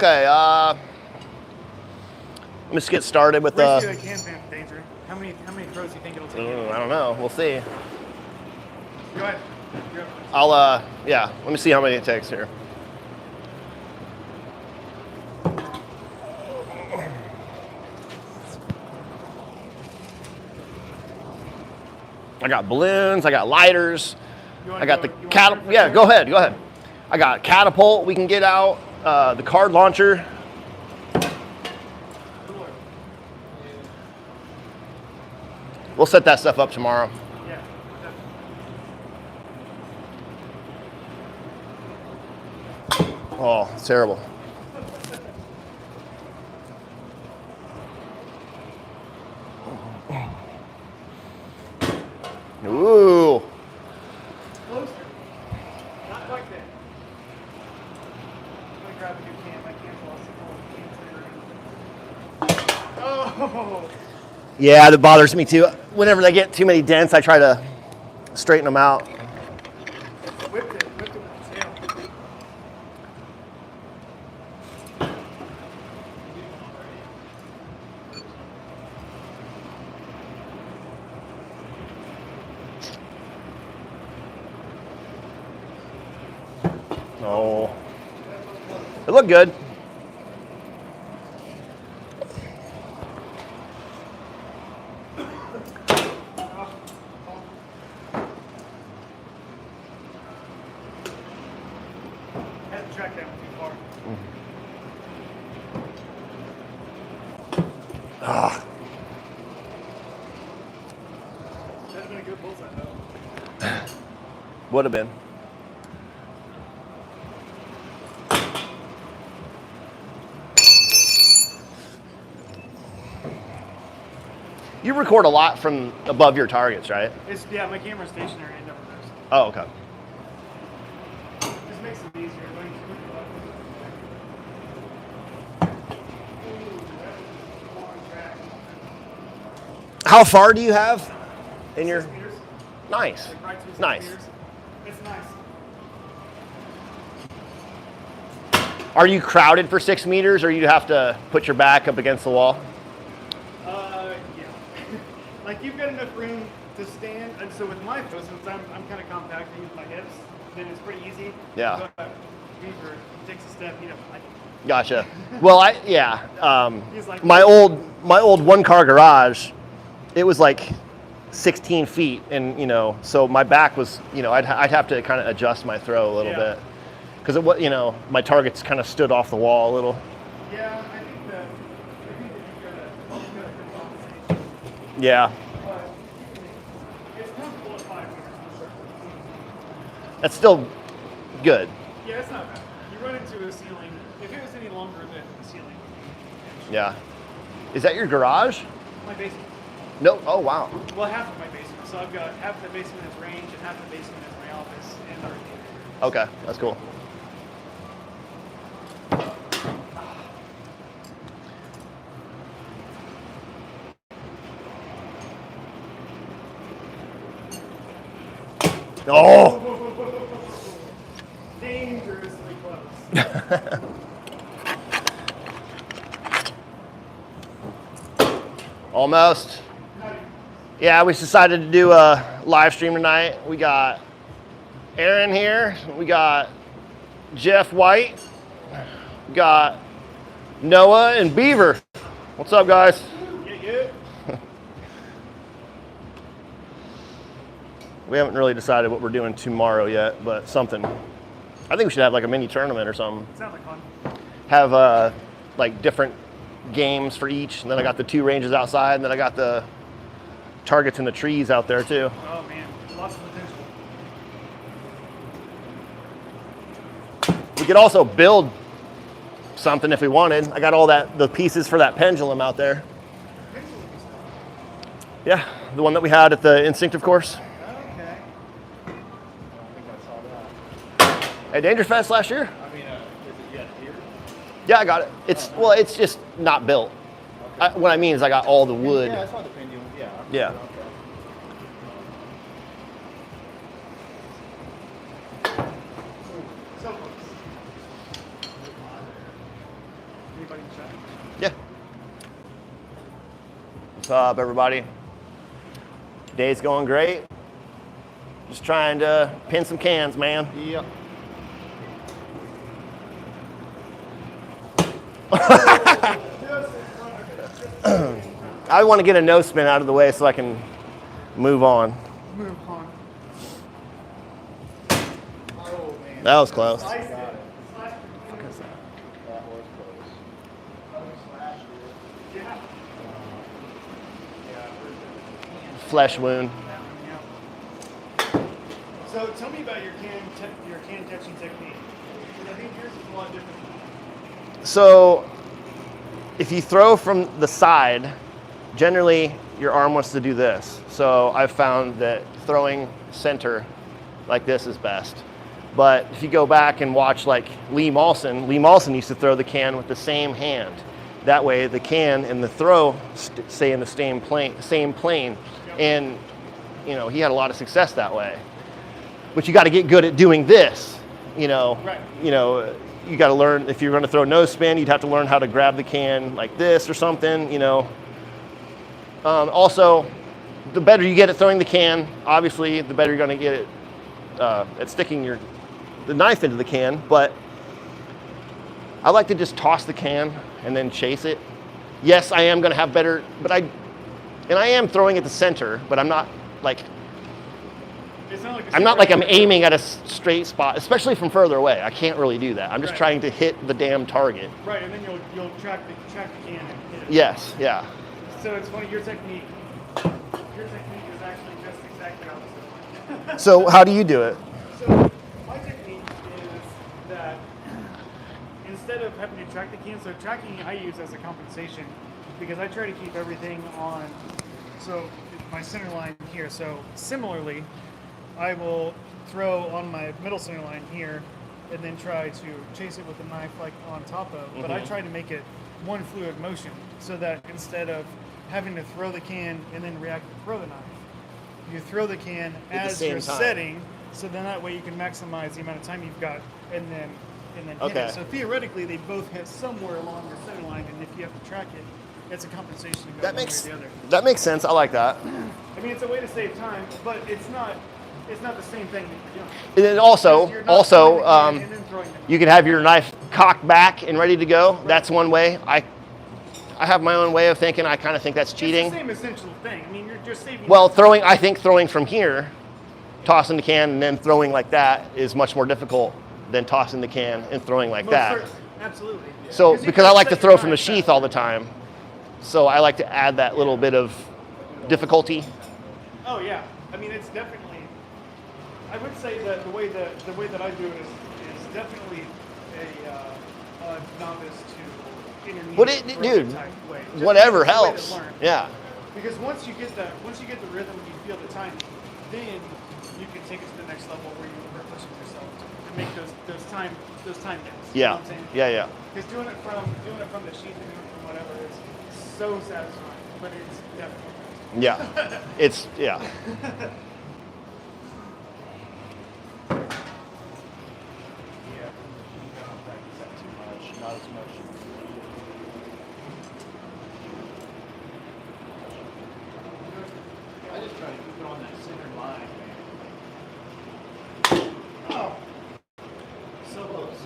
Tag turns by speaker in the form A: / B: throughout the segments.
A: Okay, let me just get started with
B: the can banter. How many throws do you think it'll take?
A: I don't know. We'll see.
B: Go ahead.
A: Yeah, let me see how many it takes here. I got balloons, I got lighters, I got the catapult. Yeah, go ahead. I got catapult we can get out, the card launcher. We'll set that stuff up tomorrow.
B: Yeah.
A: Oh, it's terrible. Ooh.
B: Closer. Not quite there. I'm going to grab a new can. My can's lost. Oh!
A: Yeah, that bothers me too. Whenever they get too many dents, I try to straighten them out.
B: Whipped it with the tail.
A: Oh, it looked good.
B: Track down too far.
A: Ah.
B: That'd have been a good bullseye though.
A: Would have been. You record a lot from above your targets, right?
B: Yeah, my camera's stationary and never moves.
A: Oh, okay.
B: This makes it easier.
A: How far do you have in your?
B: 6 meters.
A: Nice.
B: Like right to 6
A: Nice.
B: meters. It's nice.
A: Are you crowded for 6 meters, or you have to put your back up against the wall?
B: Yeah. Like you've got enough room to stand, and so with my throw, since I'm kind of compacting with my hips, then it's pretty easy.
A: Yeah.
B: But Beaver takes a step, like.
A: Gotcha. Well, my old one-car garage, it was like 16 feet, and so my back was, I'd have to kind of adjust my throw a little bit, because it was, my targets kind of stood off the wall a little.
B: Yeah, I think that you've got to compensate.
A: Yeah.
B: But it's comfortable at 5 meters.
A: That's still good.
B: Yeah, it's not bad. You run into a ceiling. If it was any longer than the ceiling.
A: Yeah. Is that your garage?
B: My basement.
A: No. Oh, wow.
B: Well, half of my basement. So I've got half the basement is range and half the basement is my office and everything.
A: Okay, that's cool. Oh!
B: Dangerously close.
A: Almost. Yeah, we decided to do a live stream tonight. We got Aaron here. We got Jeff White. We got Noah and Beaver. What's up, guys?
B: Yeah.
A: We haven't really decided what we're doing tomorrow yet, but something. I think we should have like a mini tournament or something.
B: Sounds like fun.
A: Have like different games for each, and then I got the 2 ranges outside, and then I got the targets in the trees out there too.
B: Oh man, lots of potential.
A: We could also build something if we wanted. I got all the pieces for that pendulum out there. Yeah, the one that we had at the instinctive course.
B: Okay. I think I saw that.
A: At Danger Fest last year.
B: I mean, is it yet here?
A: Yeah, I got it. It's just not built.
B: Okay.
A: What I mean is I got all the wood.
B: Yeah, I saw the pendulum. Yeah.
A: Yeah.
B: Okay. So close. everybody in chat.
A: Yeah. What's up, everybody? Day's going great. Just trying to pin some cans, man.
C: Yep.
A: I want to get a no spin out of the way so I can move on.
B: Move on.
C: Oh, man.
A: That was close.
C: That was close.
B: Yeah.
A: Flesh wound.
B: So tell me about your can catching technique. Because I think yours is a lot different.
A: So if you throw from the side, generally your arm wants to do this. So I've found that throwing center like this is best. But if you go back and watch like Lee Mawson used to throw the can with the same hand. That way the can and the throw stay in the same plane.
B: Yep.
A: And you know, he had a lot of success that way. But you got to get good at doing this, you know.
B: Right.
A: You know, you got to learn, if you're going to throw no spin, you'd have to learn how to grab the can like this or something, you know. Also, the better you get at throwing the can, obviously, the better you're going to get at sticking the knife into the can. But I like to just toss the can and then chase it. Yes, I am going to have better, but I am throwing at the center, but I'm not like,
B: It's not like
A: I'm not like I'm aiming at a straight spot, especially from further away. I can't really do that. I'm just
B: Right.
A: trying to hit the damn target.
B: Right, and then you'll track the can and hit it.
A: Yes, yeah.
B: So it's funny, your technique is actually just exactly opposite.
A: So how do you do it?
B: So my technique is that instead of having to track the can, so tracking I use as a compensation because I try to keep everything on, so my center line here. So similarly, I will throw on my middle center line here and then try to chase it with the knife like on top of, but I try to make it one fluid motion so that instead of having to throw the can and then react to throw the knife, you throw the can
A: At the
B: as
A: same
B: you're
A: time.
B: setting, so then that way you can maximize the amount of time you've got and then hit
A: Okay.
B: it. So theoretically they both hit somewhere along the center line, and if you have to track it, it's a compensation to go
A: That
B: one
A: makes
B: way or the other.
A: that makes sense. I like that.
B: I mean, it's a way to save time, but it's not the same thing that you're doing.
A: And then also,
B: Because you're not throwing the can and then throwing the knife.
A: you can have your knife cocked back and ready to go. That's one way. I have my own way of thinking. I kind of think that's cheating.
B: It's the same essential thing. I mean, you're just saving.
A: Well, I think throwing from here, tossing the can and then throwing like that is much more difficult than tossing the can and throwing like
B: Most
A: that.
B: certainly. Absolutely.
A: So,
B: you
A: because I
B: can't
A: like to
B: set
A: throw
B: your
A: from the
B: knife
A: sheath
B: back.
A: all the time, so I like to add that little bit of difficulty.
B: Oh yeah. I mean, it's definitely. I would say that the way that I do it is definitely a novice to intermediate.
A: What
B: throwing type way. Just
A: whatever
B: because it's a way to
A: helps.
B: learn.
A: Yeah.
B: Because once you get the rhythm and you feel the timing, then you can take it to the next level where you are pushing yourself and make those time gaps. You know
A: Yeah.
B: what I'm saying?
A: Yeah.
B: Because doing it from the sheath and doing it from whatever is so satisfying, but it's definitely.
A: Yeah. It's yeah.
C: Yeah. I don't practice that too much. Not as much. I just try to keep it on that center line, man. Oh. So close.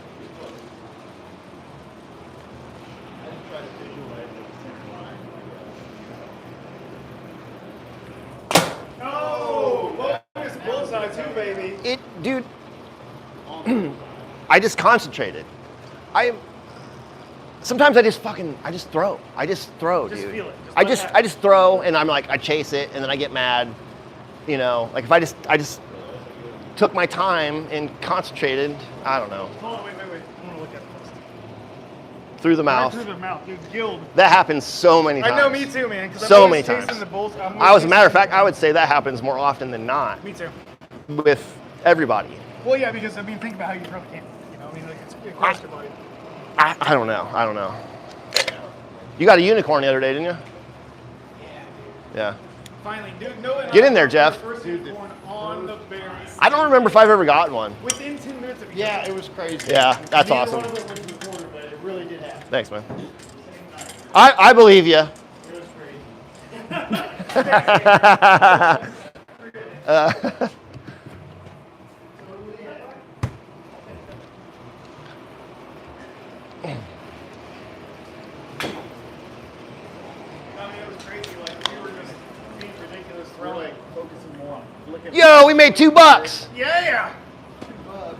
C: I just try to visualize that center line.
B: Oh, bonus bullseye too, baby.
A: Dude, I just concentrated. Sometimes I just throw.
B: Just
A: dude.
B: feel it.
A: I
B: let it
A: just
B: happen.
A: throw, and I'm like, I chase it, and then I get mad. You know, like if I just took my time and concentrated, I don't know,
B: Hold on, wait. I want to look at this.
A: through the
B: Right
A: mouth.
B: through the mouth, dude. Guild.
A: That happens so many times.
B: I know, me too, man. 'Cause I'm
A: So
B: always
A: many
B: chasing
A: times.
B: The bulls.
A: As a matter of fact, I would say that happens more often than not
B: Me too.
A: with everybody.
B: Well, yeah, because I mean, think about how you throw the can. You know, I mean, like it crushed your body.
A: I don't know. You got a unicorn the other day, didn't you? Yeah.
B: Finally, dude. No.
A: Get in there, Jeff.
B: First unicorn on the berries.
A: I don't remember if I've ever gotten one.
B: Within 10 minutes of each
C: Yeah,
B: other.
C: it was crazy.
A: Yeah, that's
C: Neither
A: awesome.
C: one of them went to the corner, but it really did happen.
A: Thanks, man. I believe you.
B: It was great. I mean, it was crazy. Like, we were just being ridiculous. We're like focusing more on looking.
A: Yo, we made $2.
B: Yeah.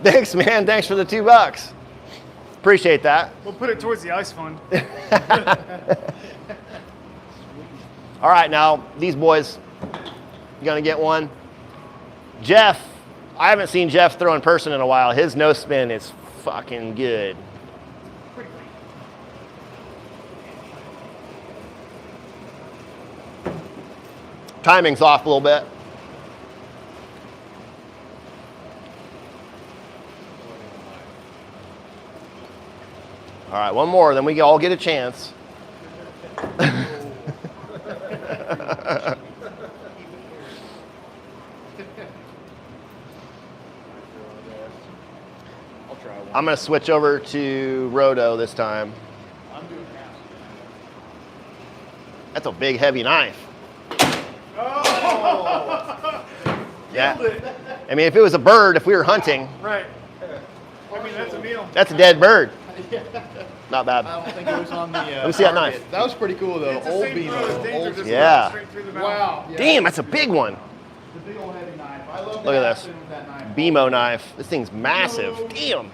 A: Thanks, man. Thanks for the $2. Appreciate that.
B: We'll put it towards the ice fund.
A: All right, now these boys gonna get one. Jeff, I haven't seen Jeff throw in person in a while. His no spin is fucking good.
B: Pretty clean.
A: Timing's off a little bit. All right, one more, then we all get a chance.
C: I'll try one.
A: I'm gonna switch over to Roto this time.
C: I'm doing half.
A: That's a big, heavy knife.
B: Oh!
A: Yeah.
B: Killed it.
A: I mean, if it was a bird, if we were hunting,
B: Right. I mean, that's a meal.
A: that's a dead bird. Not bad.
C: I don't think it was on the.
A: Let me see that
C: target.
A: knife.
C: That was pretty cool though.
B: It's the
C: Old
B: same
C: beam.
B: throw as Danger,
C: Old
B: just
A: Yeah.
B: straight through the mouth.
C: Wow. Yeah.
A: Damn, that's a big one.
C: The big old heavy knife. I love
A: Look at
C: the
A: this.
C: action with that knife.
A: BMO knife. This thing's massive. Damn.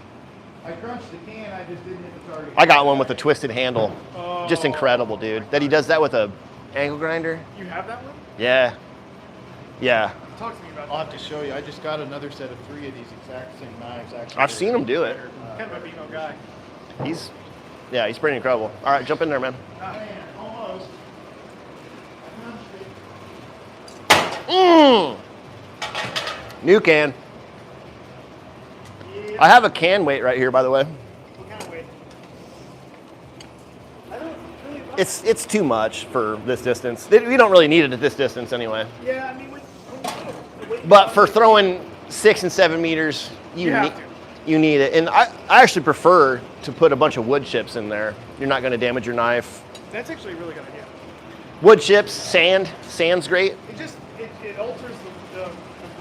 C: I crunched the can. I just didn't hit the target.
A: I got one with a twisted handle.
B: Oh.
A: Just incredible, dude. That he does that with a angle grinder.
B: You have that one?
A: Yeah. Yeah.
B: Talk to me about
C: I'll
B: that.
C: have to show you. I just got another set of 3 of these exact same knives. Actually,
A: I've seen him do it.
B: Kind of a BMO guy.
A: He's pretty incredible. All right, jump in there, man.
C: Man, almost.
A: New can.
B: Yeah.
A: I have a can weight right here, by the way.
B: What kind of weight? I don't really like
A: It's too much for this distance. We don't really need it at this distance anyway.
B: Yeah, I mean, when the weight
A: But for throwing 6 and 7 meters,
B: You have
A: need,
B: to.
A: you need it. And I actually prefer to put a bunch of wood chips in there. You're not going to damage your knife.
B: That's actually a really good idea.
A: Wood chips, sand. Sand's great.
B: It just it alters the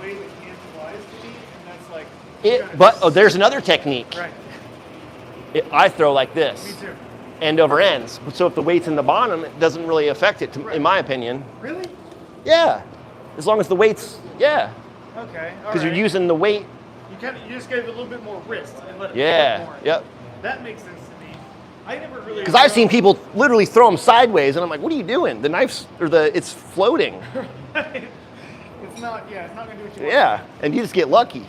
B: way the can flies to me, and that's like.
A: But there's another technique.
B: Right.
A: I throw like
B: Me
A: this,
B: too.
A: end over ends. So if the weight's in the bottom, it doesn't really affect it,
B: Right.
A: in my opinion.
B: Really?
A: Yeah, as long as the weight's, yeah.
B: Okay.
A: Because you're using the weight.
B: You just gave it a little bit more wrist and let it
A: Yeah,
B: float more.
A: yep.
B: That makes sense to me. I never really.
A: Because I've seen people literally throw them sideways, and I'm like, what are you doing? The knife's, it's floating.
B: It's not. Yeah, it's not gonna do what you want.
A: Yeah, and you just get lucky.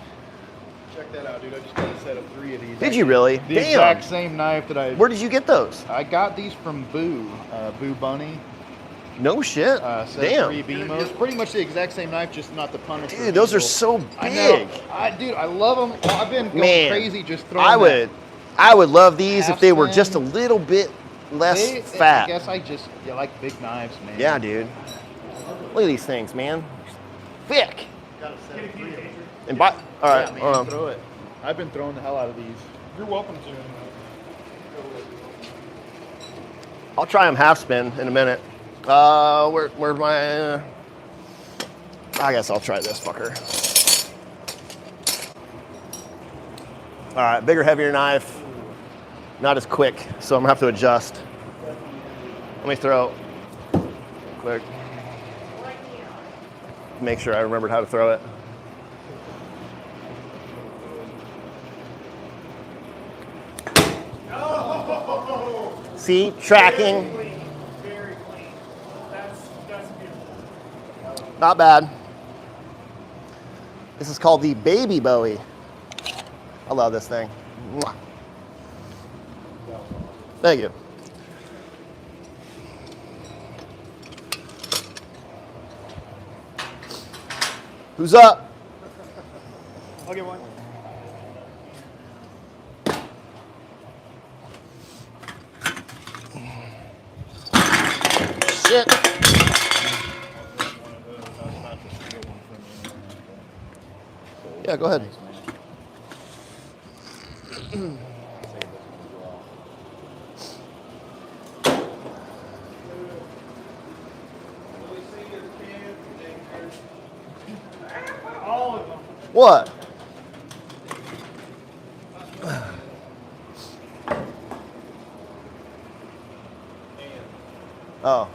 C: Check that out, dude. I just got a set of 3 of these.
A: Did you really?
C: The
A: Damn.
C: exact same knife that I.
A: Where did you get those?
C: I got these from Boo Bunny.
A: No shit.
C: Set
A: Damn.
C: of 3 BMOs. Pretty much the exact same knife, just not the Punisher.
A: Dude, those are
C: handle.
A: so big.
C: I know. Dude, I love them. I've been going
A: Man,
C: crazy just throwing.
A: I would love these if they were
C: half
A: just a
C: spin.
A: little bit less
C: I
A: fat.
C: guess I just like big knives, man.
A: Yeah, dude. Look at these things, man. Thick.
C: Got a set of 3 of them.
A: And all right,
C: Yeah, man,
A: hold on.
C: throw it. I've been throwing the hell out of these.
B: You're welcome to.
A: I'll try them half spin in a minute. Where's my? I guess I'll try this fucker. All right, bigger, heavier knife. Not as quick, so I'm gonna have to adjust. Let me throw quick. Make sure I remembered how to throw it. See, tracking,
B: Very clean. Very clean. That's beautiful.
A: not bad. This is called the Baby Bowie. I love this thing. Mwah. Thank you. Who's up?
B: I'll get one.
A: Shit. Yeah, go ahead. What? Oh.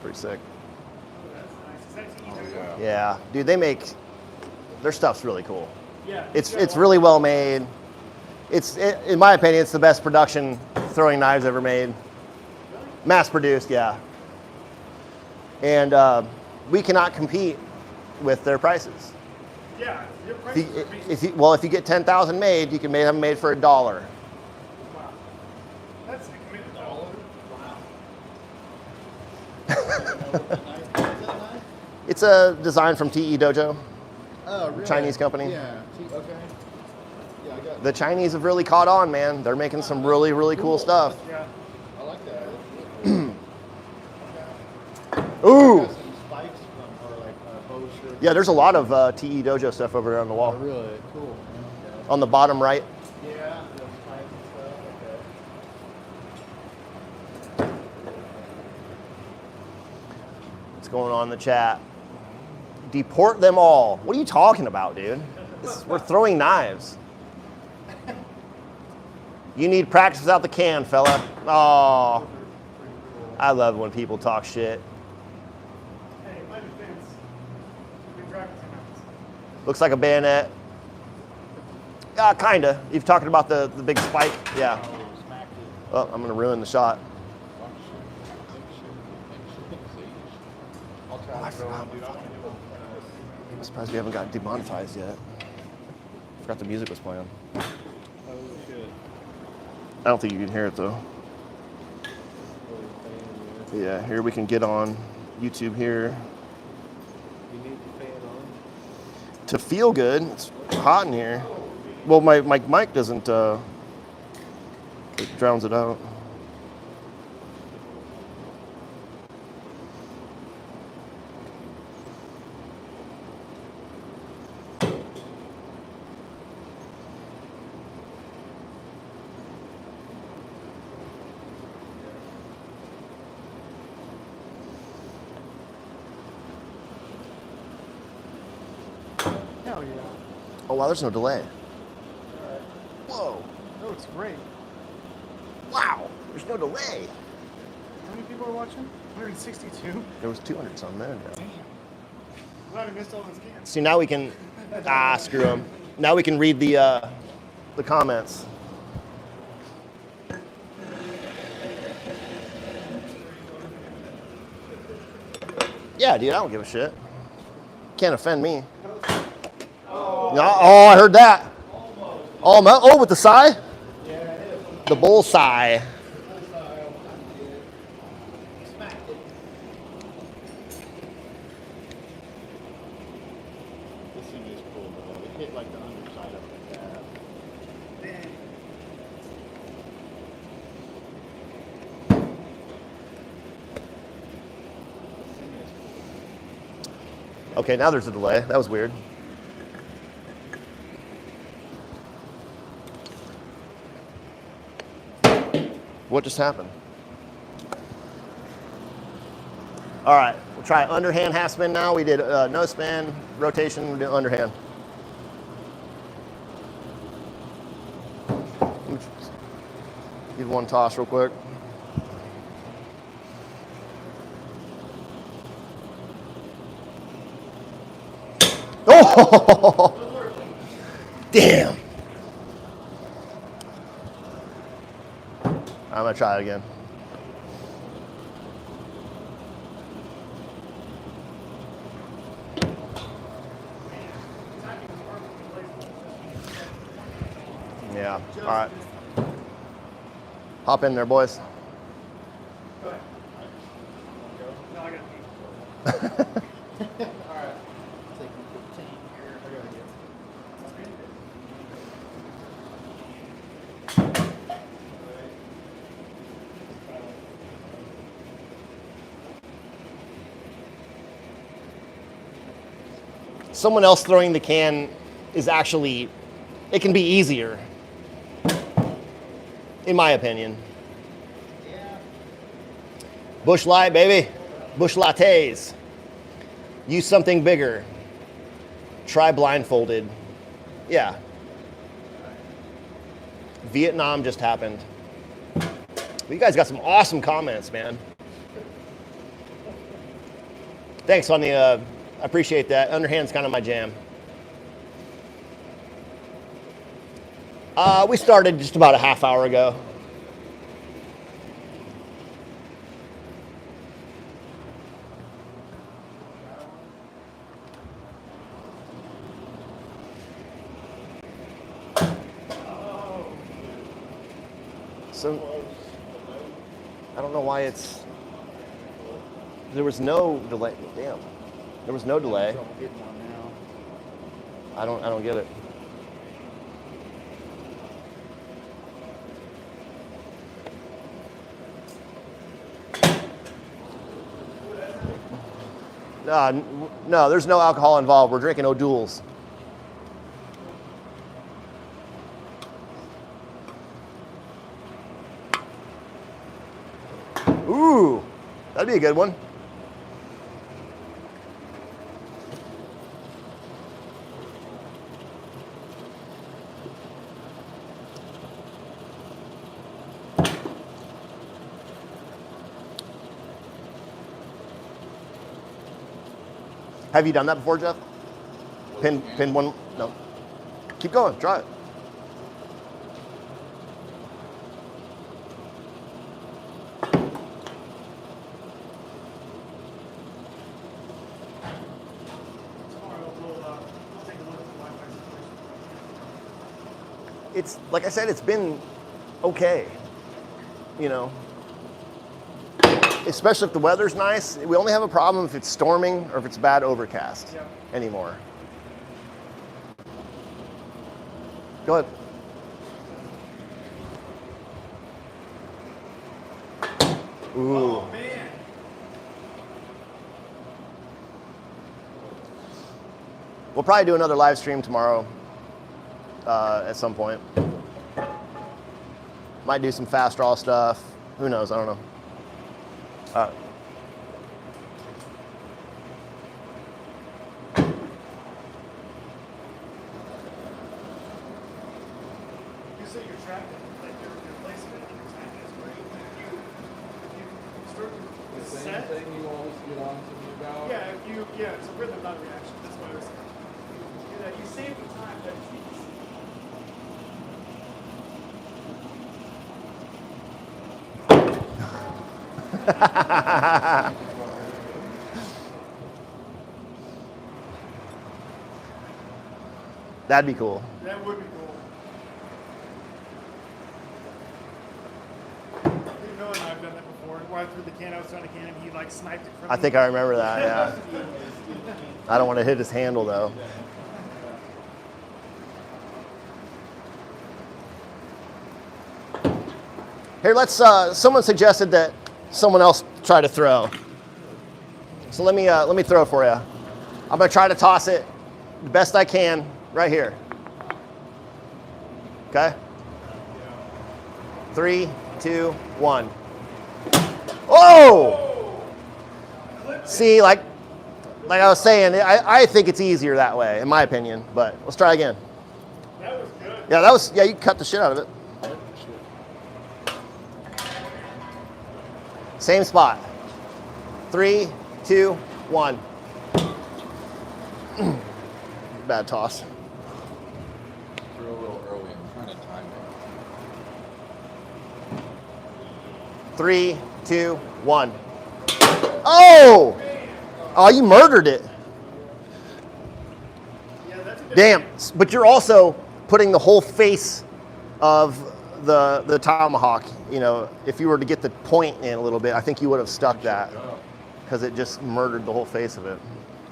A: Pretty sick. Yeah, dude, they make their stuff's really cool.
B: Yeah.
A: It's really well made. In my opinion, it's the best production throwing knives ever made. Mass produced, yeah. And we cannot compete with their prices.
B: Yeah, your prices are amazing.
A: If you get 10,000 made, you can have them made for $1.
B: Wow. That's a commitment.
C: Wow.
A: It's a design from Throwjo,
C: Oh, really?
A: Chinese company.
C: Yeah. Okay. Yeah, I got.
A: The Chinese have really caught on, man. They're making some really, really cool stuff.
B: Yeah.
C: I like that. That's really cool.
A: Ooh!
C: Got some spikes from, or like bow strips.
A: Yeah, there's a lot of Throwjo stuff over there on the
C: Oh,
A: wall.
C: really cool.
A: On the bottom right.
C: Yeah, those spikes and stuff. Okay.
A: What's going on in the chat? Deport them all. What are you talking about, dude? We're throwing knives. You need practice without the can, fella. Oh, I love when people talk shit.
B: Hey, my defense. We've been practicing this.
A: Looks like a bayonet. Kinda. You've talking about the big spike? Yeah.
C: Oh, smacked it.
A: Oh, I'm gonna ruin the shot.
C: I'll try to throw one, dude. I want to do one.
A: I'm surprised we haven't gotten demonetized yet. Forgot the music was playing.
C: Oh, shit.
A: I don't think you can hear it though. Yeah, here we can get on YouTube here.
C: You need the fan on?
A: To feel good, it's hot in here. Well, my mic doesn't, it drowns it out.
B: Hell yeah.
A: Oh wow, there's no delay. Whoa,
B: That looks great.
A: wow, there's no delay.
B: How many people are watching? 162?
A: There was 200 some there.
B: Glad I missed all those cans.
A: See, now we can, screw them. Now we can read the comments. Yeah, dude, I don't give a shit. Can't offend me. No, oh, I heard that. Oh, with the sigh? The bull sigh.
C: This thing is cool, though. It hit like the underside of it like that. This thing is cool.
A: Okay, now there's a delay. That was weird. What just happened? All right, we'll try underhand half spin now. We did no spin, rotation, we did underhand. Let me just give one toss real quick. Oh! Damn. I'm gonna try it again. Yeah, all right. Hop in there, boys.
B: No, I got
C: Alright. Taking 15 here. I gotta get.
A: someone else throwing the can is actually, it can be easier, in my opinion. Bush Light, baby. Bush Lattes. Use something bigger. Try blindfolded. Yeah. Vietnam just happened. You guys got some awesome comments, man. Thanks on the, I appreciate that. Underhand's kind of my jam. We started just about a half hour ago. So, I don't know why it's, there was no delay. Damn, there was no delay. I don't get it. No, there's no alcohol involved. We're drinking O'Doul's. Ooh, that'd be a good one. Have you done that before, Jeff? Pin one, no. Keep going, try it. It's, like I said, it's been okay, you know. Especially if the weather's nice. We only have a problem if it's storming or if it's bad overcast anymore. Go ahead. Ooh.
B: Oh, man.
A: We'll probably do another live stream tomorrow at some point. Might do some fast draw stuff. Who knows? I don't know.
B: You say you're trapped, like your placement and your timing is great. If you start to set,
D: thing you always get on to me about.
B: yeah, it's a rhythm, not a reaction. That's what I was saying. You save the time, but it's easy.
A: That'd be cool.
B: That would be cool. You know, and I've done that before. Where I threw the can outside the can and he like sniped it from
A: I think I remember that, yeah. I don't want to hit his handle though. Here, let's, someone suggested that someone else try to throw. So let me throw for you. I'm gonna try to toss it the best I can right here. Okay? 3, 2, 1. Oh! See, like I was saying, I think it's easier that way, in my opinion, but let's try again.
B: That was good.
A: Yeah, you cut the shit out of it. Same spot. 3, 2, 1. Bad toss.
D: Threw a little early. I'm trying to time it.
A: 3, 2, 1. Oh! Oh, you murdered it.
B: Yeah, that's a bit.
A: Damn. But you're also putting the whole face of the tomahawk. You know, if you were to get the point in a little bit, I think you would have stuck that because it just murdered the whole face of it.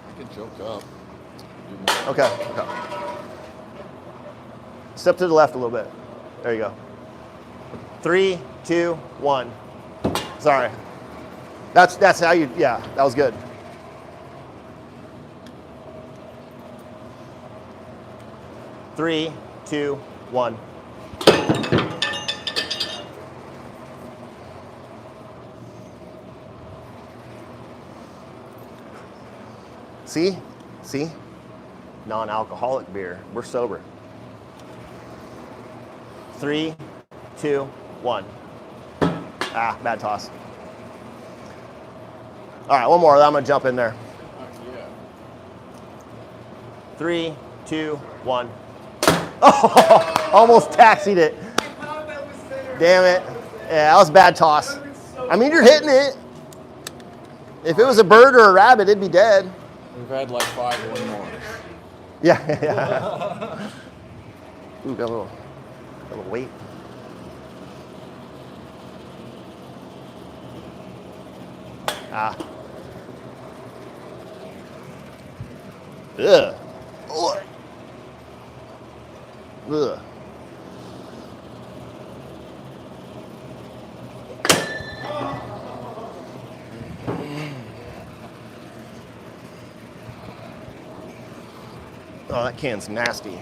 D: I can choke up.
A: Okay. Step to the left a little bit. There you go. 3, 2, 1. Sorry. That's how you, yeah, that was good. 3, 2, 1. See? See? Non-alcoholic beer. We're sober. 3, 2, 1. Ah, bad toss. All right, one more. I'm going to jump in there.
D: Yeah.
A: 3, 2, 1. Oh, almost taxied it. Damn it. Yeah, that was a bad toss. I mean, you're hitting it. If it was a bird or a rabbit, it'd be dead.
D: We've had like 5 or more.
A: Yeah, yeah. Ooh, got a little weight. Ah. Ugh. Ugh. Ugh. Oh, that can's nasty.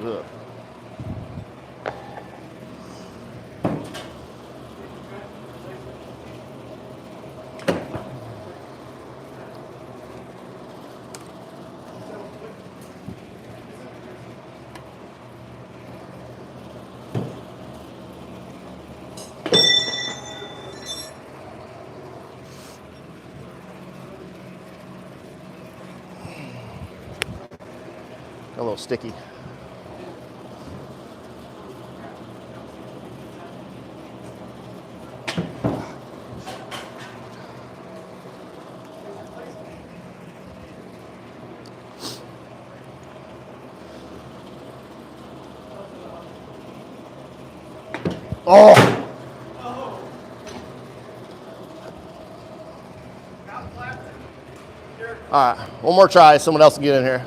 A: Ugh. A little sticky. Oh! All right, one more try. Someone else can get in here.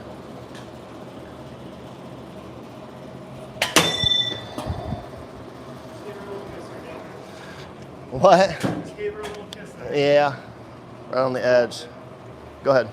A: What? Yeah, right on the edge. Go ahead.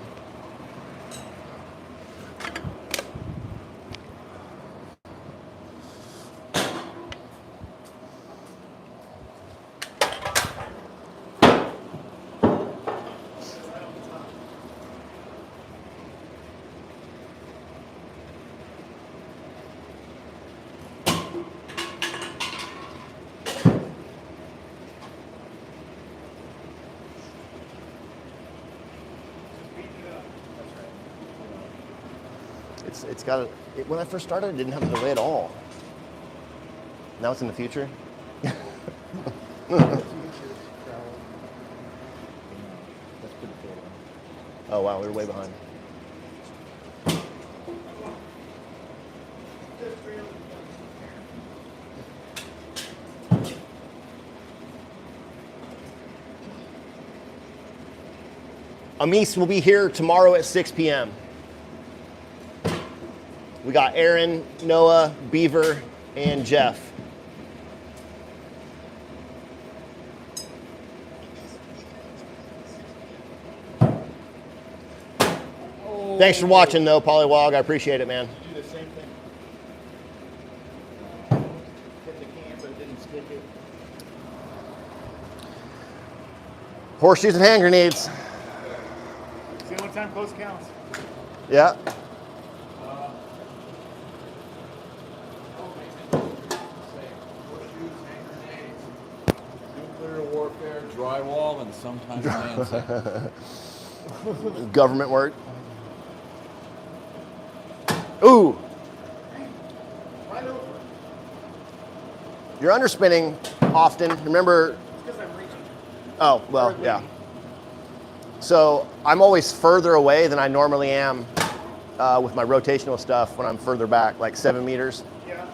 A: It's got when I first started, it didn't have a delay at all. Now it's in the future. Oh wow, we were way behind. Amis will be here tomorrow at 6 p.m. We got Aaron, Noah, Beaver, and Jeff. Oh. Thanks for watching, though, Polywog. I appreciate it, man.
C: You do the same thing. Hit the can, but it didn't stick it.
A: Horseshoes and hand grenades.
B: It's the only time close counts.
A: Yeah.
D: Nuclear warfare, drywall, and sometimes dancing.
A: Government work. Ooh.
B: Right over.
A: You're underspinning often. Remember.
B: It's because I'm reaching.
A: Oh, well, yeah. So I'm always further away than I normally am with my rotational stuff when I'm further back, like 7 meters.
B: Yeah.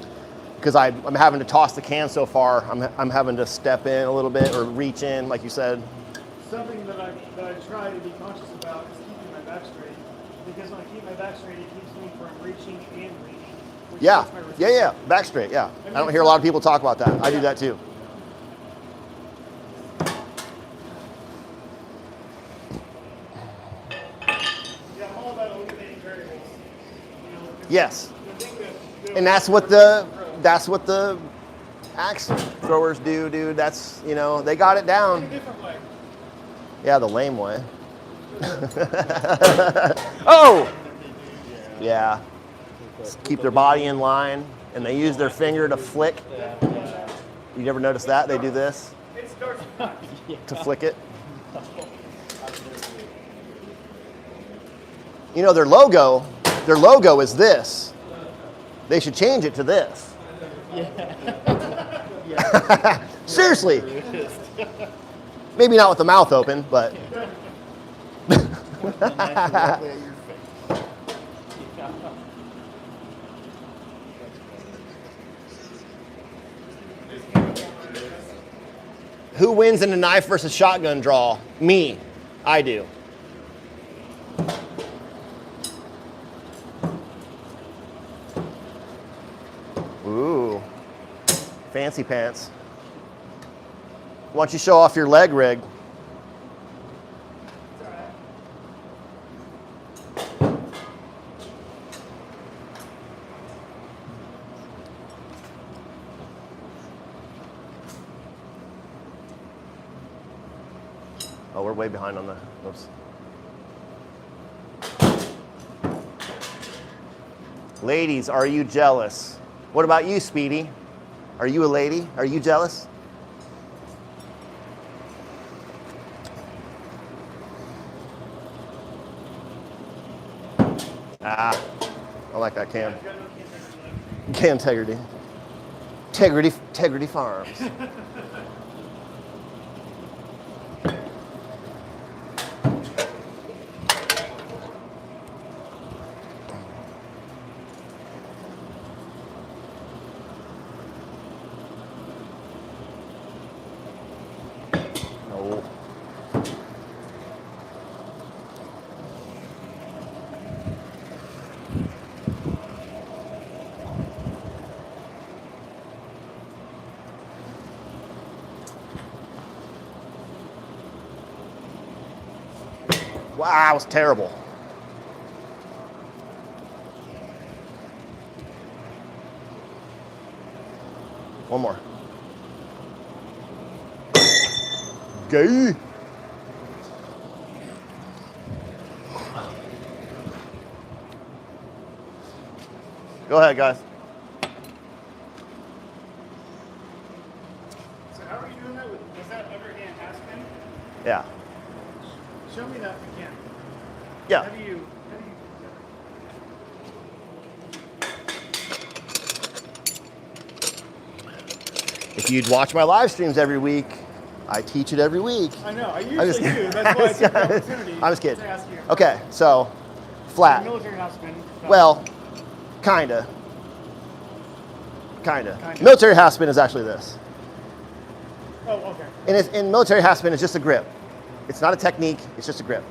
A: Because I'm having to toss the can so far, I'm having to step in a little bit or reach in, like you said.
B: Something that I try to be conscious about is keeping my back straight. Because when I keep my back straight, it keeps me from reaching and reaching. Which
A: Yeah,
B: makes my resistance.
A: yeah, back straight, yeah. I don't hear a lot of people talk about that. I do that too.
B: Yeah, I'm all about eliminating variables.
A: Yes.
B: The thing that
A: And that's what the axe throwers do, dude. That's, you know, they got it
B: in a
A: down.
B: different way.
A: Yeah, the lame way. Oh! Yeah. Keep their body in line, and they use their finger to flick. You never notice that? They do this
B: It starts
A: to flick it. You know, their logo is this. They should change it to this. Seriously. Maybe not with the mouth open, but. Who wins in a knife versus shotgun draw? Me. I do. Ooh. Fancy pants. Why don't you show off your leg rig? Oh, we're way behind on the, oops. Ladies, are you jealous? What about you, Speedy? Are you a lady? Are you jealous? Ah, I like that can. Can integrity. Integrity Farms. Oh. Wow, that was terrible. One more. Gay. Go ahead, guys.
B: So how are you doing that? Was that overhand half spin?
A: Yeah.
B: Show me that if you can.
A: Yeah.
B: How do you
A: If you'd watch my live streams every week, I teach it every week.
B: I know, I
A: I'm just
B: usually do. That's why I took the opportunity
A: I'm just kidding.
B: to ask you.
A: Okay, so flat.
B: Military half spin.
A: Well, kinda. Military half spin is actually this.
B: Oh, okay.
A: And military half spin is just a grip. It's not a technique, it's just a grip.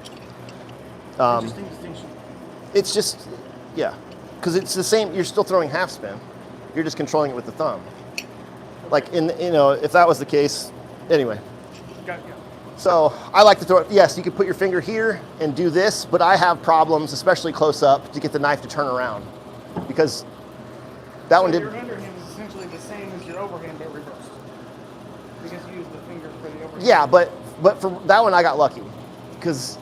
B: Interesting distinction.
A: It's just, yeah, because it's the same, you're still throwing half spin. You're just controlling it with the thumb. Like if that was the case, anyway.
B: Got you.
A: So I like to throw it, yes, you could put your finger here and do this, but I have problems, especially close up, to get the knife to turn around. Because that one
B: Your
A: didn't.
B: underhand is essentially the same as your overhand, but reversed. Because you use the finger for the overhand.
A: Yeah, but for that one I got lucky. Because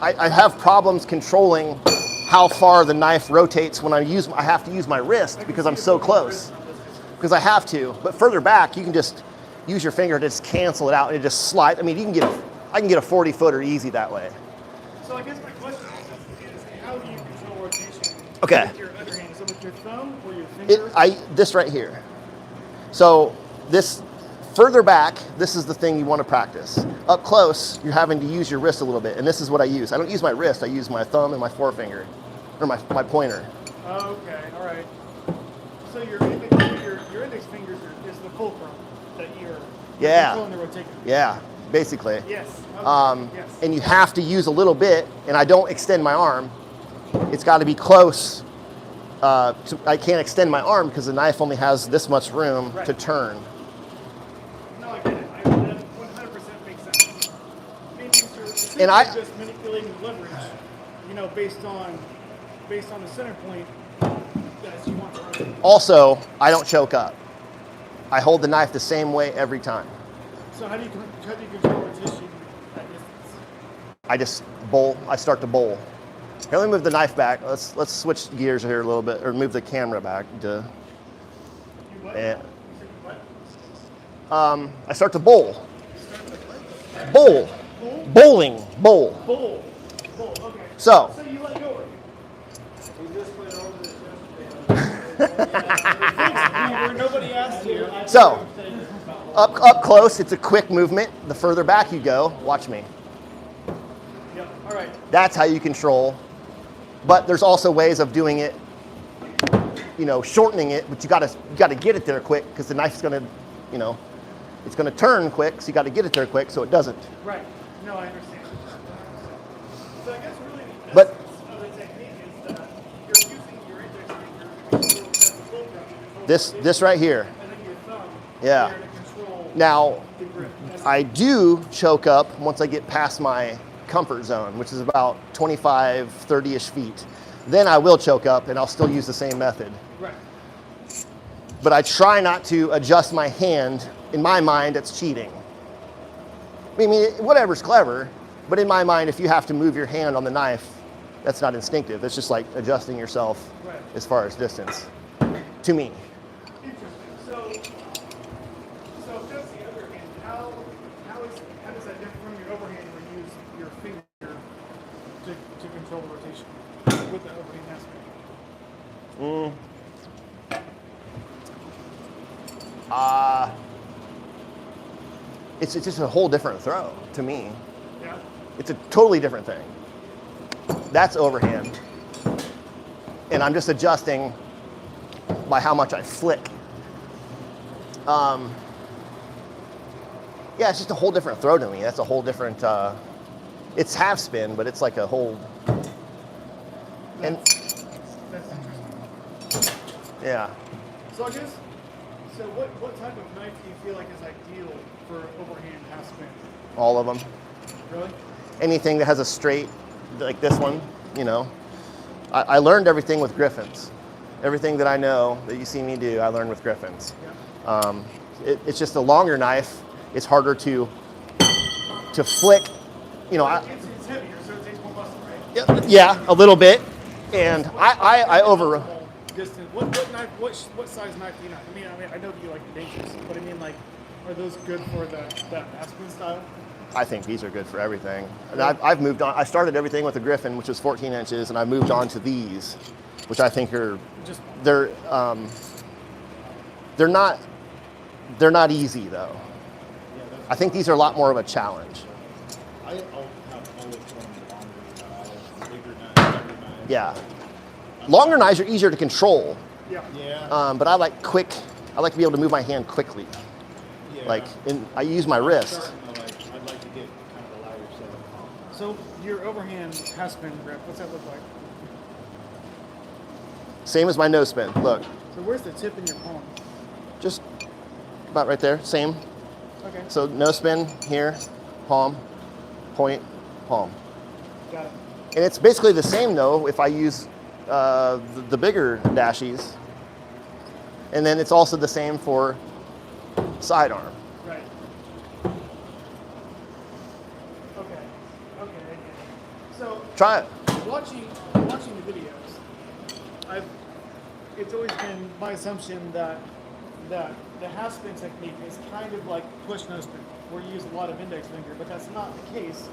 A: I have problems controlling how far the knife rotates when I have to use my wrist because I'm so close. Because I have to, but further back, you can just use your finger to just cancel it out and it just slide. I mean, I can get a 40-footer easy that way.
B: So I guess my question is how do you control rotation
A: Okay.
B: with your underhand? Is it with your thumb or your finger?
A: This right here. So this further back, this is the thing you want to practice. Up close, you're having to use your wrist a little bit, and this is what I use. I don't use my wrist, I use my thumb and my forefinger, or my pointer.
B: Okay, all right. So your index fingers is the fulcrum that you're controlling the rotation.
A: Yeah, basically.
B: Yes. Okay. Yes.
A: And you have to use a little bit, and I don't extend my arm. It's got to be close. I can't extend my arm because the knife only has this much room to turn.
B: No, I get it. That 100% makes sense. Meaning
A: And I-
B: just manipulating leverage, based on the center point Yes, you want to rotate.
A: Also, I don't choke up. I hold the knife the same way every time.
B: So how do you control rotation at distance?
A: I just bowl. I start to bowl. Here, let me move the knife back. Let's switch gears here a little bit, or move the camera back.
B: You what?
A: And,
B: You said you what?
A: I start to bowl.
B: Start with what?
A: Bowl.
B: Bowl?
A: Bowling. Bowl.
B: Bowl. Bowl. Okay.
A: So.
B: So you let go of it.
C: We just went over this yesterday.
B: Where nobody asked you.
A: So, up close, it's a quick movement. The further back you go, watch me.
B: Yep. All right.
A: That's how you control. But there's also ways of doing it, shortening it, but you gotta get it there quick because the knife's gonna, it's gonna turn quick, so you gotta get it there quick so it doesn't.
B: Right. No, I understand. So I guess really the
A: But-
B: essence of the technique is that you're using your index finger to control the fulcrum,
A: This right here.
B: and then your thumb
A: Yeah.
B: there to control
A: Now,
B: the grip.
A: I do choke up once I get past my comfort zone, which is about 25, 30-ish feet. Then I will choke up and I'll still use the same method.
B: Right.
A: But I try not to adjust my hand. In my mind, that's cheating. I mean, whatever's clever, but in my mind, if you have to move your hand on the knife, that's not instinctive. It's just like adjusting yourself
B: Right.
A: as far as distance, to me.
B: Interesting. So just the other hand, how does that differ from your overhand when you use your finger to control the rotation with the overhand aspect?
A: It's just a whole different throw to me.
B: Yeah.
A: It's a totally different thing. That's overhand. And I'm just adjusting by how much I flick. Yeah, it's just a whole different throw to me. That's a whole different, it's half spin, but it's like a whole, and
B: That's interesting.
A: yeah.
B: So I guess, what type of knife do you feel like is ideal for overhand half spin?
A: All of them.
B: Really?
A: Anything that has a straight, like this one, I learned everything with Griffins. Everything that I know that you see me do, I learned with Griffins.
B: Yeah.
A: It's just a longer knife. It's harder to flick,
B: It's heavier, so it takes more muscle, right?
A: yeah, a little bit. And I over,
B: Distance. What knife? What size knife do you know? I mean, I know that you like the dangerous, but I mean, like, are those good for the Aspen style?
A: I think these are good for everything. And I've moved on. I started everything with a Griffin, which was 14 inches, and I moved on to these, which I think are
B: Just
A: they're not easy though. I think these are a lot more of a challenge.
C: I have always wanted longer, bigger knives, bigger knives.
A: Yeah, longer knives are easier to control,
B: yeah.
C: Yeah.
A: but I like to be able to move my hand quickly.
C: Yeah.
A: I use my wrist.
C: Starting to, I'd like to get kind of a lighter set.
B: So your overhand half spin grip, what's that look like?
A: Same as my nose spin. Look,
B: So where's the tip in your palm?
A: just about right there. Same.
B: Okay.
A: So nose spin here, palm, point, palm.
B: Got it.
A: And it's basically the same though if I use the bigger dashies. And then it's also the same for sidearm.
B: Right. Okay. I get it. So
A: Try it.
B: watching the videos, it's always been my assumption that the half spin technique is kind of like push no spin, where you use a lot of index finger, but that's not the case.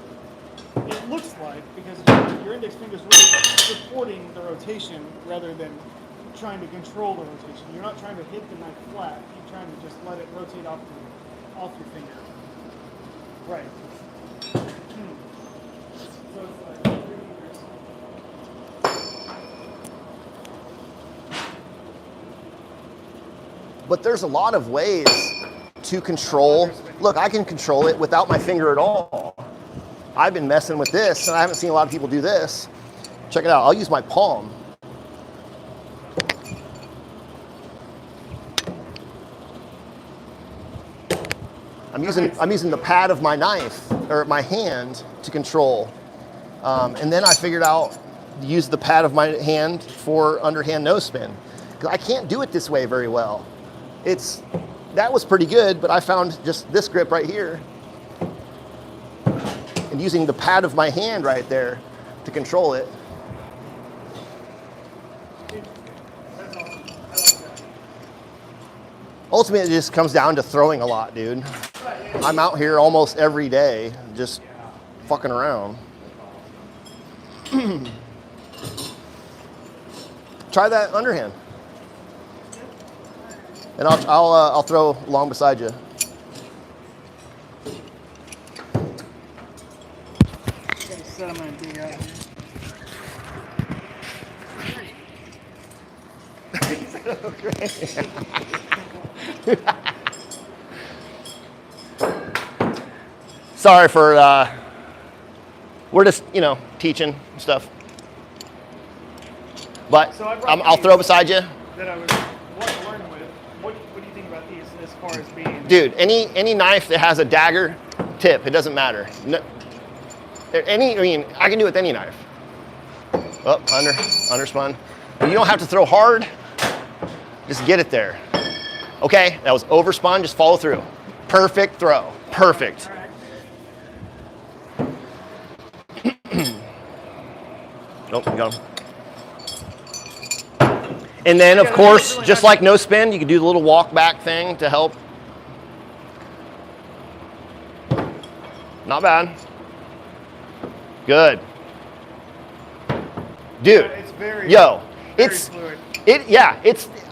B: It looks like, because your index finger is really supporting the rotation rather than trying to control the rotation. You're not trying to hit the knife flat. You're trying to just let it rotate off your finger. Right. So it's like 3 fingers.
A: But there's a lot of ways to control. Look, I can control it without my finger at all. I've been messing with this, and I haven't seen a lot of people do this. Check it out. I'll use my palm. I'm using the pad of my knife or my hand to control, and then I figured out to use the pad of my hand for underhand nose spin. 'Cause I can't do it this way very well. That was pretty good, but I found just this grip right here and using the pad of my hand right there to control it.
B: That's awesome. I like that.
A: Ultimately, it just comes down to throwing a lot, dude. I'm out here almost every day just fucking around. Try that underhand. And I'll throw along beside you.
B: Okay, so I'm gonna do right
A: Sorry for, we're just, teaching stuff. But
B: So I brought
A: I'll
B: these.
A: throw beside you.
B: that I was wanting to learn with. What do you think about these as far as being?
A: Dude, any knife that has a dagger tip, it doesn't matter. No, I can do it with any knife. Oh, underspun. You don't have to throw hard. Just get it there. Okay, that was overspun, just follow through. Perfect throw, perfect.
B: All right.
A: Oh, you got him. And then, of course, just like no spin, you can do the little walk back thing to help. Not bad. Good. Dude,
B: It's very,
A: yo,
B: very
A: it's
B: fluid.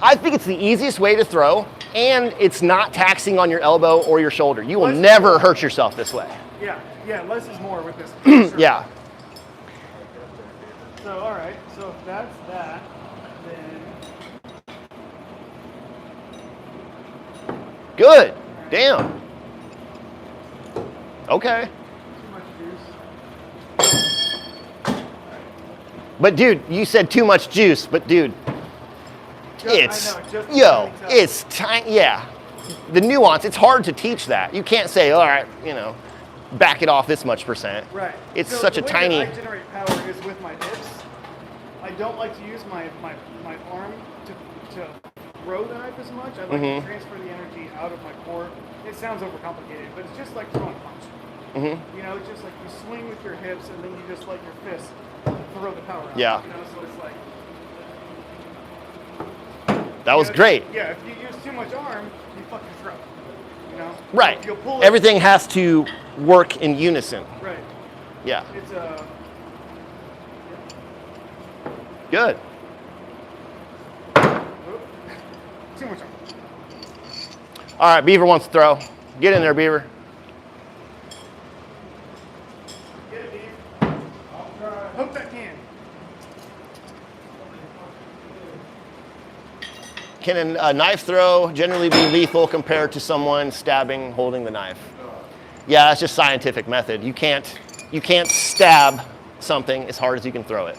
A: I think it's the easiest way to throw, and it's not taxing on your elbow or your shoulder. You will
B: Less is
A: never
B: more.
A: hurt yourself this way.
B: Yeah, less is more with this. for sure.
A: Yeah.
B: So all right, so if that's that, then
A: Good. Damn. Okay.
B: too much juice.
A: But dude, you said too much juice, but dude,
B: Just tiny touch.
A: it's tiny, yeah. The nuance, it's hard to teach that. You can't say, all right, back it off this much percent.
B: Right.
A: It's
B: So
A: such
B: the
A: a
B: way
A: tiny,
B: that I generate power is with my dips. I don't like to use my arm to throw the knife as much. I like to transfer the energy out of my core. It sounds overcomplicated, but it's just like throwing a punch. It's just like you swing with your hips and then you just let your fist throw the power out.
A: Yeah.
B: So it's like
A: that was great.
B: Yeah, if you use too much arm, you fucking throw.
A: Right.
B: You'll pull it.
A: Everything has to work in unison.
B: Right.
A: Yeah.
B: It's
A: Good.
B: too much arm.
A: All right, Beaver wants to throw. Get in there, Beaver.
B: Get it, Dave. I'll try. Hook that can.
A: Can a knife throw generally be lethal compared to someone stabbing, holding the knife? Yeah, that's just scientific method. You can't stab something as hard as you can throw it.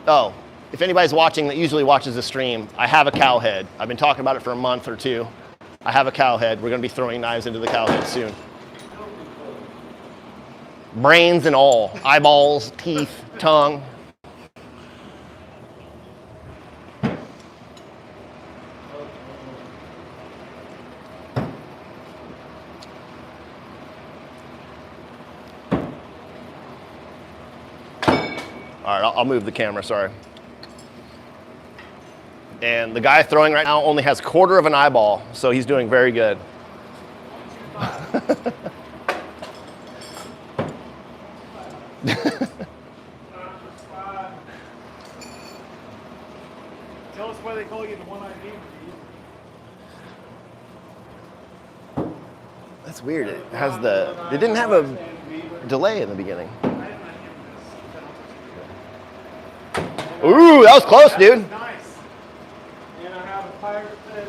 A: Oh, if anybody's watching that usually watches the stream, I have a cow head. I've been talking about it for a month or two. I have a cow head. We're going to be throwing knives into the cow head soon. Brains and all, eyeballs, teeth, tongue. All right, I'll move the camera, sorry. And the guy throwing right now only has 1/4 of an eyeball, so he's doing very good.
B: Tell us why they call you the one-eyed beaver.
A: That's weird. It didn't have a delay in the beginning. Ooh, that was close, dude.
B: Nice. And I have a pirate fish.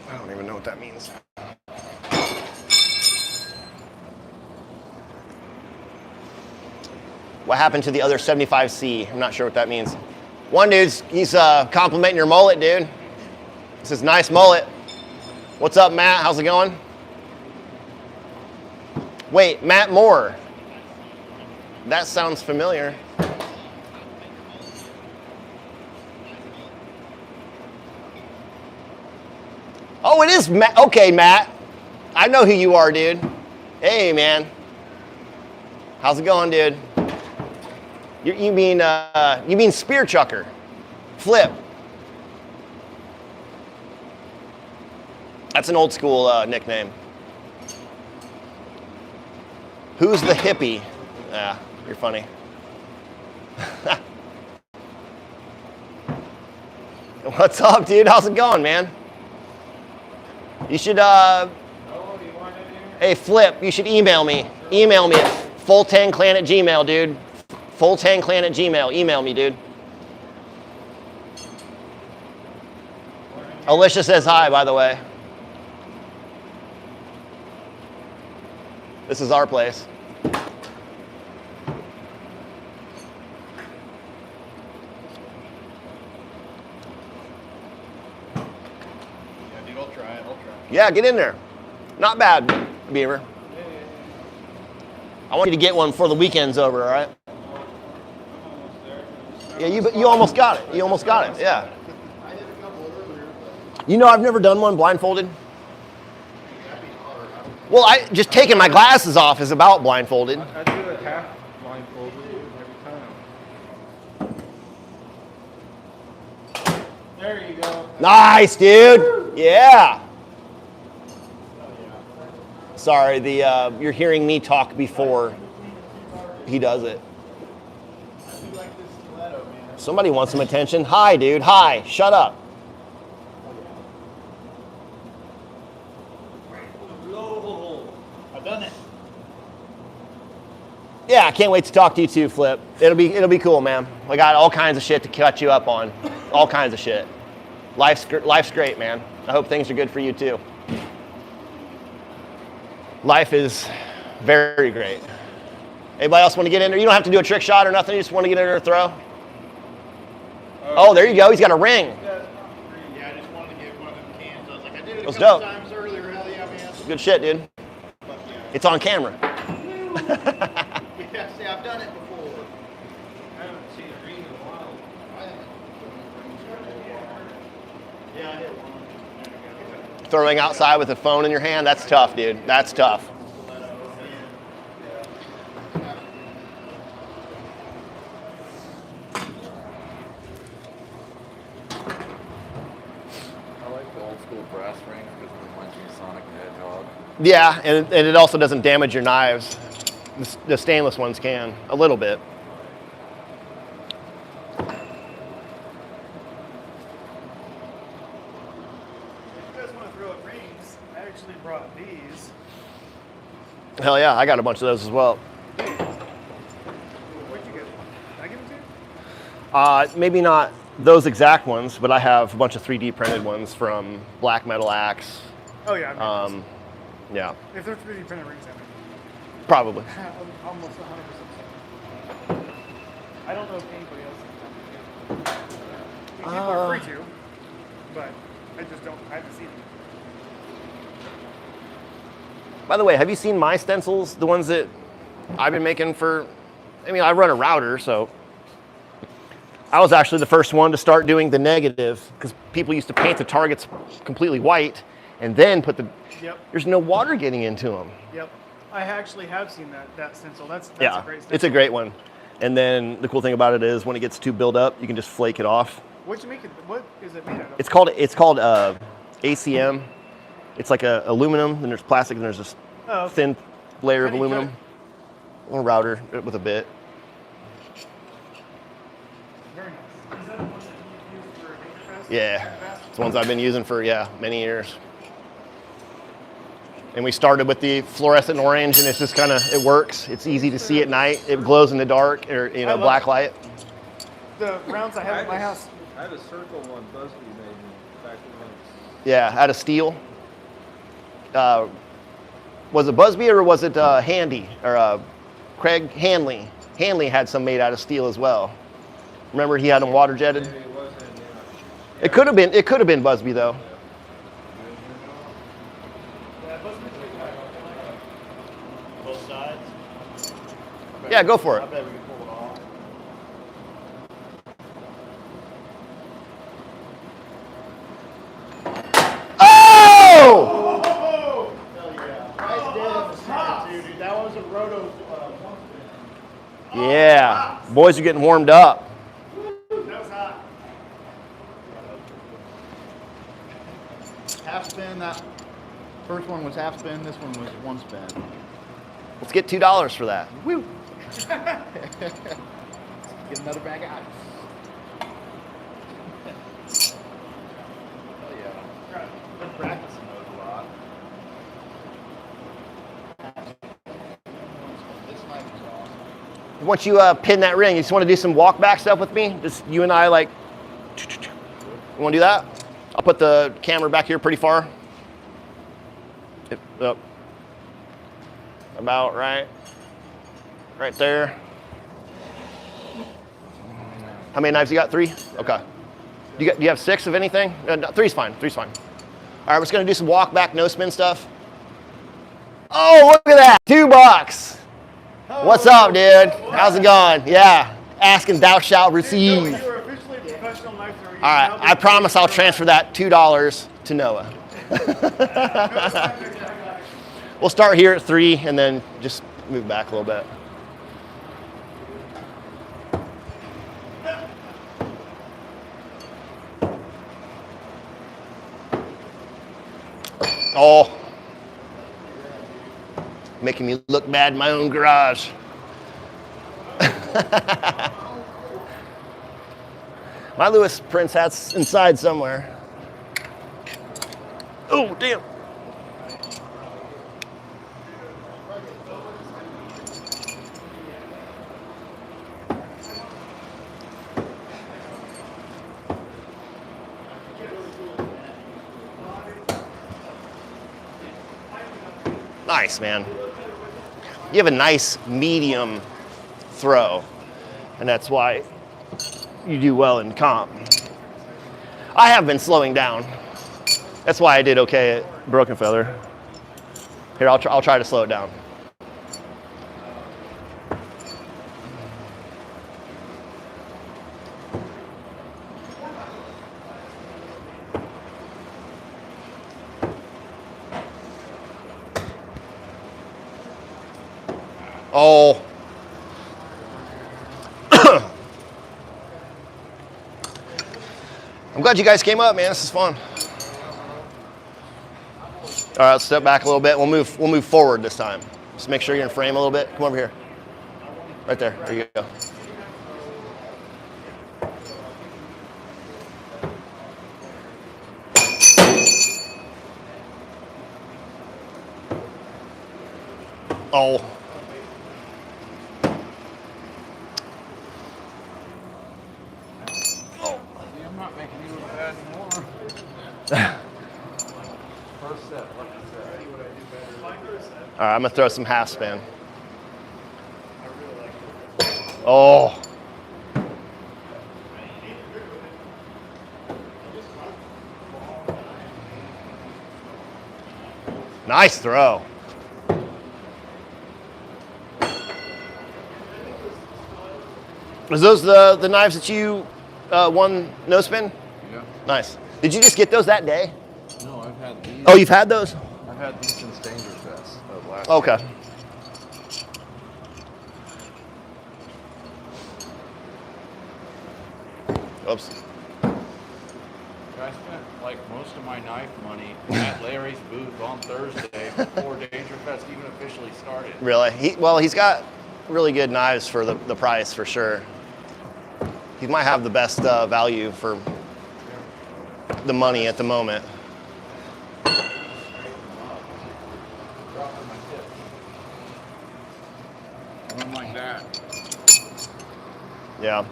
A: I don't even know what that means. What happened to the other 75C? I'm not sure what that means. One dude's, he's complimenting your mullet, dude. This is nice mullet. What's up, Matt? How's it going? Wait, Matt Moore. That sounds familiar. Oh, it is Matt. Okay, Matt. I know who you are, dude. Hey, man. How's it going, dude? You mean spear chucker? Flip. That's an old school nickname. Who's the hippie? Yeah, you're funny. What's up, dude? How's it going, man? You should, hey, Flip, you should email me. Email me at fulltangclan@gmail, dude. Fulltangclan@gmail. Email me, dude. Alicia says hi, by the way. This is our place.
C: Yeah, dude, I'll try it.
A: Yeah, get in there. Not bad, Beaver. I want you to get one before the weekend's over, all right? Yeah, you almost got it. You almost got it, yeah.
C: I did a couple earlier.
A: You know, I've never done one blindfolded. Well, just taking my glasses off is about blindfolded.
E: I do it half blindfolded every time. There you go.
A: Nice, dude. Yeah. Sorry, you're hearing me talk before he does it.
C: I do like this stiletto, man.
A: Somebody wants some attention. Hi, dude. Hi. Shut up.
C: I've done it.
A: Yeah, I can't wait to talk to you too, Flip. It'll be cool, man. I got all kinds of shit to catch you up on. All kinds of shit. Life's great, man. I hope things are good for you too. Life is very great. Anybody else want to get in there? You don't have to do a trick shot or nothing. You just want to get in there and throw. Oh, there you go. He's got a ring.
C: Yeah, I just wanted to get one of them cans. I was like, I did it a
A: That's
C: couple
A: dope.
C: times earlier. Hell yeah, man.
A: Good shit, dude.
C: But, yeah.
A: It's on camera.
C: Yeah, see, I've done it before.
E: I haven't seen a ring in a while.
C: Yeah, I hit one.
A: Throwing outside with a phone in your hand, that's tough, dude. That's tough.
D: I like the old school brass rings because it reminds me of Sonic the Hedgehog.
A: Yeah, and it also doesn't damage your knives. The stainless ones can, a little bit.
B: If you guys want to throw at rings, I actually brought these.
A: Hell yeah, I got a bunch of those as well.
B: Where'd you get them? Did I give them to you?
A: Maybe not those exact ones, but I have a bunch of 3D printed ones from Black Metal Axe.
B: Oh yeah, I mean,
A: Yeah,
B: if they're 3D printed rings, I mean,
A: probably.
B: I'm almost 100% certain. I don't know if anybody else has done it. People are free to, but I just don't. I haven't seen them.
A: By the way, have you seen my stencils? The ones that I've been making for, I mean, I run a router, so I was actually the first one to start doing the negative because people used to paint the targets completely white and then put the,
B: Yep.
A: there's no water getting into them.
B: Yep. I actually have seen that stencil. That's
A: Yeah,
B: a great stencil.
A: it's a great one. And then the cool thing about it is when it gets too built up, you can just flake it off.
B: What'd you make it? What is it made out of?
A: It's called ACM. It's like a aluminum, then there's plastic, and there's this
B: Oh, okay.
A: thin layer
B: How
A: of
B: do you
A: aluminum. A router with a bit.
B: Very nice. Is that the one that you used for Banter Fest?
A: Yeah, it's ones I've been using for many years. And we started with the fluorescent orange, and it's just kind of, it works. It's easy to see at night. It glows in the dark, or
B: I love
A: black
B: it.
A: light.
B: The rounds I have at my house.
E: I had a circle one Busby made me back when
A: Yeah, out of steel. Was it Busby or was it Handy or Craig Hanley? Hanley had some made out of steel as well. Remember he had them water jetted.
E: maybe it wasn't. Yeah.
A: It could have been Busby though. Yeah, go for
C: I
A: it.
C: bet we can pull it off.
A: Oh!
C: Oh! Hell yeah. Right dead in the center, too, dude. That was a roto one spin.
A: Yeah. Boys are getting warmed up.
B: That was hot.
C: Half spin. That first one was half spin. This one was one spin.
A: Let's get $2 for that.
C: Woo! Get another bag of ice. Hell yeah. Been practicing those a lot. This knife is awesome.
A: Once you pin that ring, you just want to do some walk back stuff with me? Just you and I, like, you want to do that? I'll put the camera back here pretty far. Up. About right there. How many knives you got? 3? Okay. Do you have 6 of anything? No, 3's fine. 3's fine. All right, we're just gonna do some walk back, no spin stuff. Oh, look at that! $2. What's up, dude? How's it going? Yeah. Ask and thou shalt receive.
B: You are officially a professional knife thrower.
A: All right, I promise I'll transfer that $2 to Noah. We'll start here at 3 and then just move back a little bit. Oh, making me look bad in my own garage. My Lewis Prince hat's inside somewhere. Oh, damn. Nice, man. You have a nice medium throw, and that's why you do well in comp. I have been slowing down. That's why I did okay at Broken Feather. Here, I'll try to slow it down. Oh. I'm glad you guys came up, man. This is fun. All right, let's step back a little bit. We'll move forward this time. Just make sure you're in frame a little bit. Come over here. Right there. There you go. Oh.
D: See, I'm not making you look bad anymore. First set, lucky set.
A: All right, I'm gonna throw some half spin. Oh. Nice throw. Was those the knives that you won no spin?
D: Yeah.
A: Nice. Did you just get those that day?
D: No, I've had these.
A: Oh, you've had those?
D: I've had these since Danger Fest of last
A: Okay.
D: year.
A: Oops.
D: I spent like most of my knife money at Larry's booth on Thursday before Danger Fest even officially started.
A: Really? He's got really good knives for the price for sure. He might have the best value for the money at the moment.
D: Dropping my tip. One like that.
A: Yeah.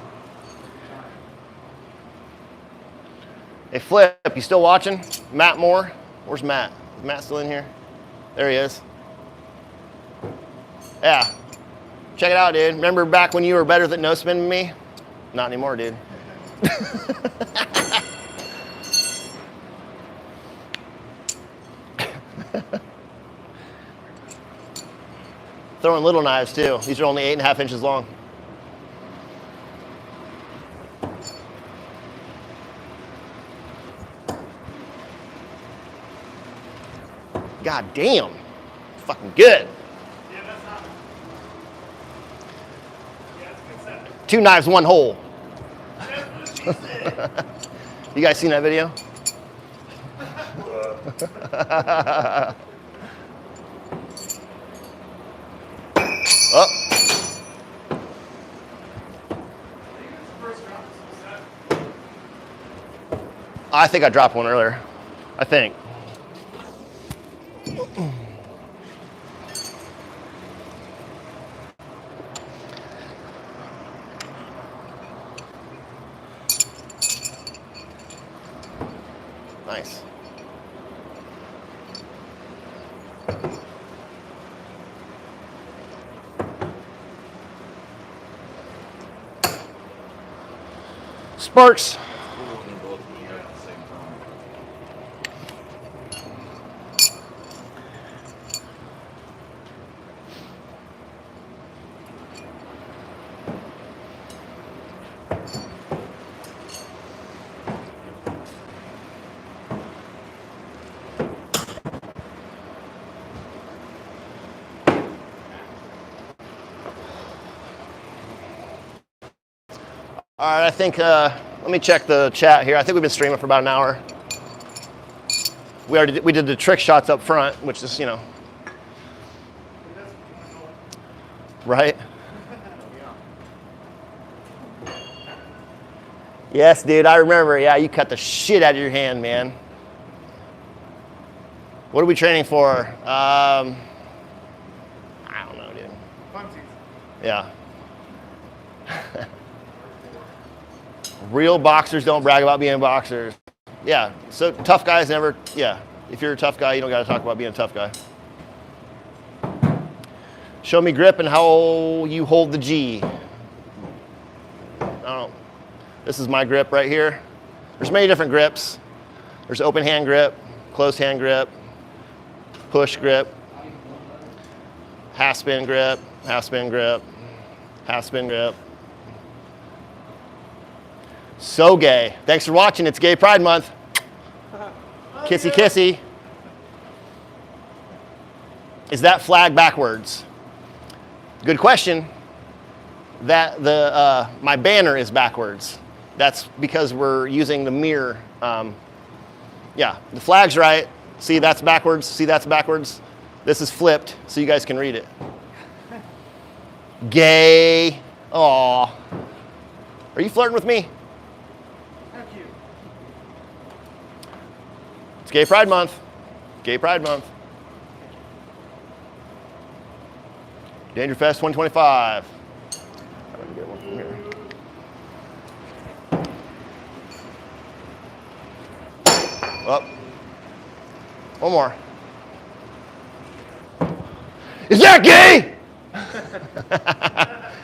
A: Hey, Flip, you still watching? Matt Moore? Where's Matt? Is Matt still in here? There he is. Yeah. Check it out, dude. Remember back when you were better than no spin than me? Not anymore, dude. throwing little knives too. These are only 8.5 inches long. God damn. Fucking good.
B: Yeah, that's not. Yeah, that's a good set.
A: 2 knives, 1 hole.
B: That's what she said.
A: You guys seen that video? Oh. I think I dropped one earlier. I think. Nice. Sparks.
D: Cool when they're both doing it at the same time.
A: All right, I think, let me check the chat here. I think we've been streaming for about an hour. We did the trick shots up front, which is, you know, right? Yes, dude, I remember. Yeah, you cut the shit out of your hand, man. What are we training for? I don't know, dude.
B: Funsies.
A: Yeah. Real boxers don't brag about being boxers. Yeah, so tough guys never, yeah. If you're a tough guy, you don't got to talk about being a tough guy. Show me grip and how you hold the G. I don't know. This is my grip right here. There's many different grips. There's open hand grip, closed hand grip, push grip, half spin grip, half spin grip, half spin grip. So gay. Thanks for watching. It's Gay Pride Month. Kissy kissy. Is that flag backwards? Good question. That my banner is backwards. That's because we're using the mirror. Yeah, the flag's right. See, that's backwards. See, that's backwards. This is flipped, so you guys can read it. Gay. Aw. Are you flirting with me?
B: Heck you.
A: It's Gay Pride Month. Gay Pride Month. Danger Fest 2025. I'm gonna get one from here. Up. One more. Is that gay?